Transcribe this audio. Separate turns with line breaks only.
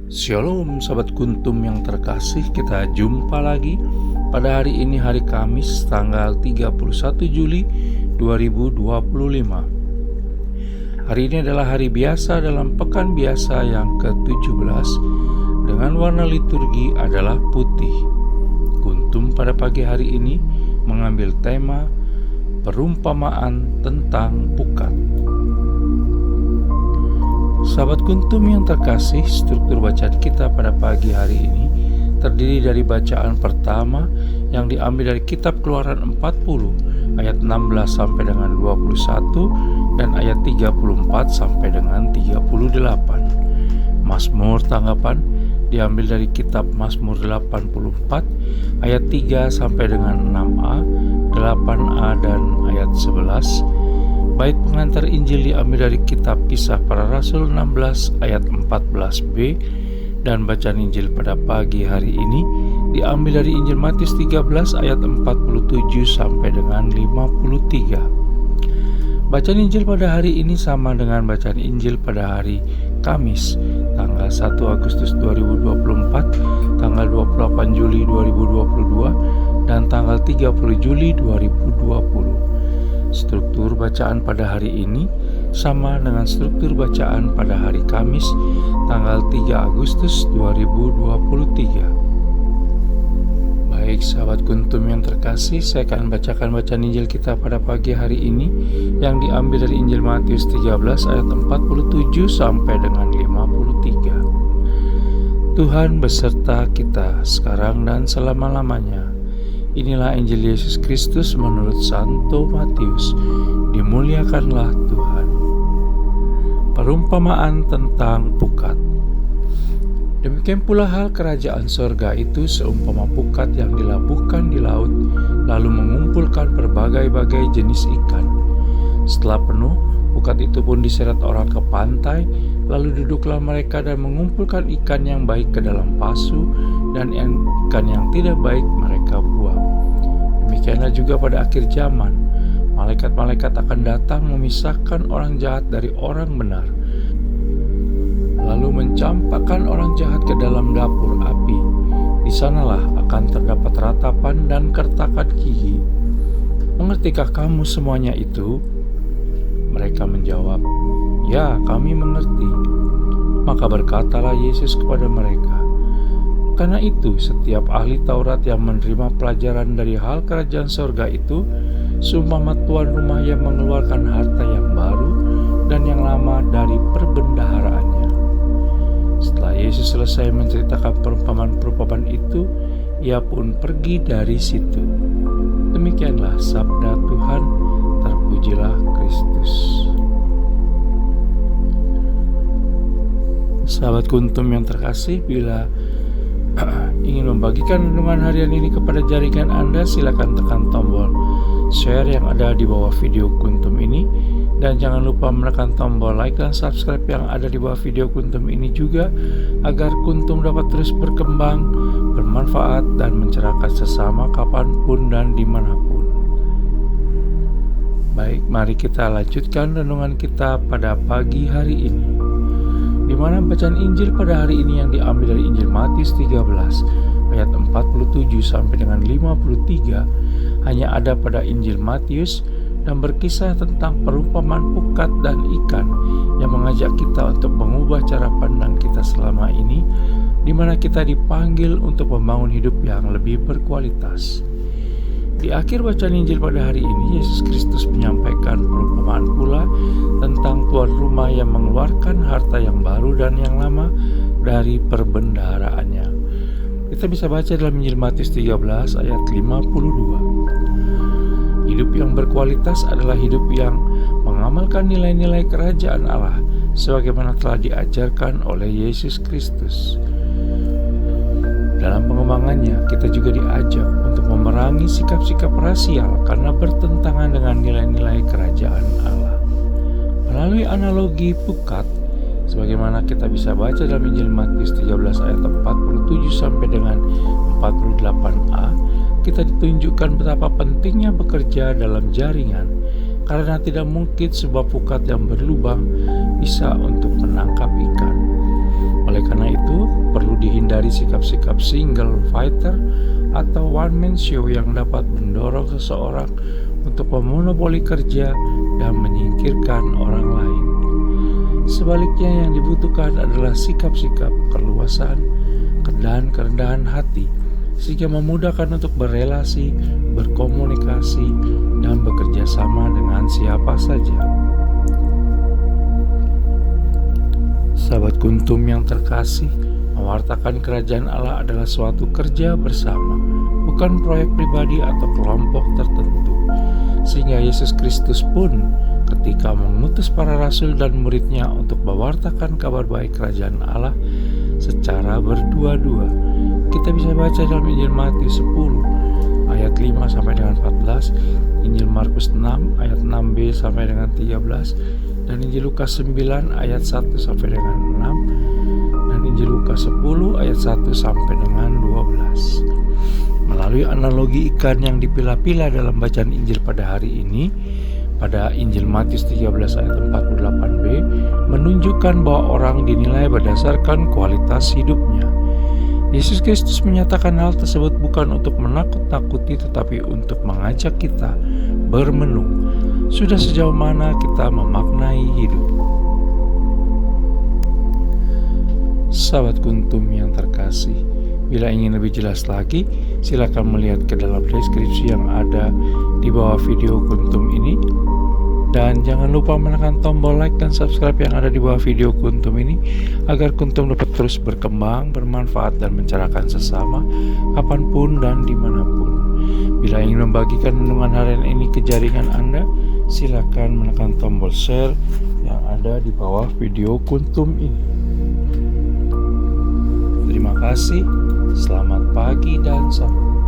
Shalom sahabat kuntum yang terkasih, kita jumpa lagi pada hari ini, hari Kamis tanggal 31 Juli 2025. Hari ini adalah hari biasa dalam pekan biasa yang ke-17 dengan warna liturgi adalah putih. Kuntum pada pagi hari ini mengambil tema perumpamaan tentang pukat. Sahabat kuntum yang terkasih, struktur bacaan kita pada pagi hari ini terdiri dari bacaan pertama yang diambil dari kitab Keluaran 40 ayat 16 sampai dengan 21 dan ayat 34 sampai dengan 38. Mazmur tanggapan diambil dari kitab Mazmur 84 ayat 3 sampai dengan 6a, 8a dan ayat 11. Bait pengantar Injil diambil dari kitab Kisah Para Rasul 16 ayat 14b, dan bacaan Injil pada pagi hari ini diambil dari Injil Matius 13 ayat 47 sampai dengan 53. Bacaan Injil pada hari ini sama dengan bacaan Injil pada hari Kamis tanggal 1 Agustus 2024, tanggal 28 Juli 2022, dan tanggal 30 Juli 2020. Struktur bacaan pada hari ini sama dengan struktur bacaan pada hari Kamis tanggal 3 Agustus 2023. Baik sahabat kuntum yang terkasih, saya akan bacakan bacaan Injil kita pada pagi hari ini yang diambil dari Injil Matius 13 ayat 47 sampai dengan 53. Tuhan beserta kita sekarang dan selama-lamanya. Inilah Injil Yesus Kristus menurut Santo Matius. Dimuliakanlah Tuhan. Perumpamaan tentang pukat. Demikian pula hal kerajaan sorga itu seumpama pukat yang dilabuhkan di laut, lalu mengumpulkan berbagai-bagai jenis ikan. Setelah penuh, pukat itu pun diseret orang ke pantai, lalu duduklah mereka dan mengumpulkan ikan yang baik ke dalam pasu, dan ikan yang tidak baik mereka buang. Demikianlah juga pada akhir zaman, malaikat-malaikat akan datang memisahkan orang jahat dari orang benar, lalu mencampakkan orang jahat ke dalam dapur api. Di sanalah akan terdapat ratapan dan kertakan gigi. Mengertikah kamu semuanya itu? Mereka menjawab, "Ya, kami mengerti." Maka berkatalah Yesus kepada mereka, "Karena itu setiap ahli Taurat yang menerima pelajaran dari hal kerajaan sorga itu seumpama tuan rumah yang mengeluarkan harta yang baru dan yang lama dari perbendaharaannya." Setelah Yesus selesai menceritakan perumpamaan-perumpamaan itu, ia pun pergi dari situ. Demikianlah sabda Tuhan, terpujilah Kristus. Sahabat kuntum yang terkasih, bila ingin membagikan renungan harian ini kepada jaringan Anda, silakan tekan tombol share yang ada di bawah video kuntum ini, dan jangan lupa menekan tombol like dan subscribe yang ada di bawah video kuntum ini juga, agar kuntum dapat terus berkembang, bermanfaat, dan mencerahkan sesama kapanpun dan dimanapun. Baik, mari kita lanjutkan renungan kita pada pagi hari ini, di mana bacaan Injil pada hari ini yang diambil dari Injil Matius 13 ayat 47 sampai dengan 53 hanya ada pada Injil Matius, dan berkisah tentang perumpamaan pukat dan ikan yang mengajak kita untuk mengubah cara pandang kita selama ini, di mana kita dipanggil untuk membangun hidup yang lebih berkualitas. Di akhir bacaan Injil pada hari ini, Yesus Kristus menyampaikan perumpamaan pula tentang tuan rumah yang mengeluarkan harta yang baru dan yang lama dari perbendaharaannya. Kita bisa baca dalam Injil Matius 13 ayat 52. Hidup yang berkualitas adalah hidup yang mengamalkan nilai-nilai kerajaan Allah sebagaimana telah diajarkan oleh Yesus Kristus. Dalam pengembangannya, kita juga diajak untuk memerangi sikap-sikap rasial karena bertentangan dengan nilai-nilai kerajaan Allah. Melalui analogi pukat, sebagaimana kita bisa baca dalam Injil Matius 13 ayat 47 sampai dengan 48a, kita ditunjukkan betapa pentingnya bekerja dalam jaringan, karena tidak mungkin sebuah pukat yang berlubang bisa untuk menangkap ikan. Oleh karena itu, menghindari sikap-sikap single fighter atau one man show yang dapat mendorong seseorang untuk memonopoli kerja dan menyingkirkan orang lain. Sebaliknya, yang dibutuhkan adalah sikap-sikap keluasan dan kerendahan hati, sehingga memudahkan untuk berelasi, berkomunikasi, dan bekerja sama dengan siapa saja. Sahabat Kuntum yang terkasih, mewartakan kerajaan Allah adalah suatu kerja bersama, bukan proyek pribadi atau kelompok tertentu. Sehingga Yesus Kristus pun ketika mengutus para rasul dan muridnya untuk mewartakan kabar baik kerajaan Allah secara berdua-dua. Kita bisa baca dalam Injil Matius 10 ayat 5 sampai dengan 14, Injil Markus 6 ayat 6b sampai dengan 13, dan Injil Lukas 9 ayat 1 sampai dengan 6, dan Injil Lukas 10 ayat 1 sampai dengan 12. Melalui analogi ikan yang dipilah-pilah dalam bacaan Injil pada hari ini, pada Injil Matius 13 ayat 48b, menunjukkan bahwa orang dinilai berdasarkan kualitas hidupnya. Yesus Kristus menyatakan hal tersebut bukan untuk menakut-nakuti, tetapi untuk mengajak kita bermenung. Sudah sejauh mana kita memaknai hidup? Sahabat Kuntum yang terkasih, bila ingin lebih jelas lagi, silakan melihat ke dalam deskripsi yang ada di bawah video Kuntum ini. Dan jangan lupa menekan tombol like dan subscribe yang ada di bawah video Kuntum ini, agar Kuntum dapat terus berkembang, bermanfaat, dan mencerahkan sesama kapanpun dan dimanapun. Bila ingin membagikan renungan harian ini ke jaringan Anda, silakan menekan tombol share yang ada di bawah video Kuntum ini. Terima kasih, selamat pagi dan salam.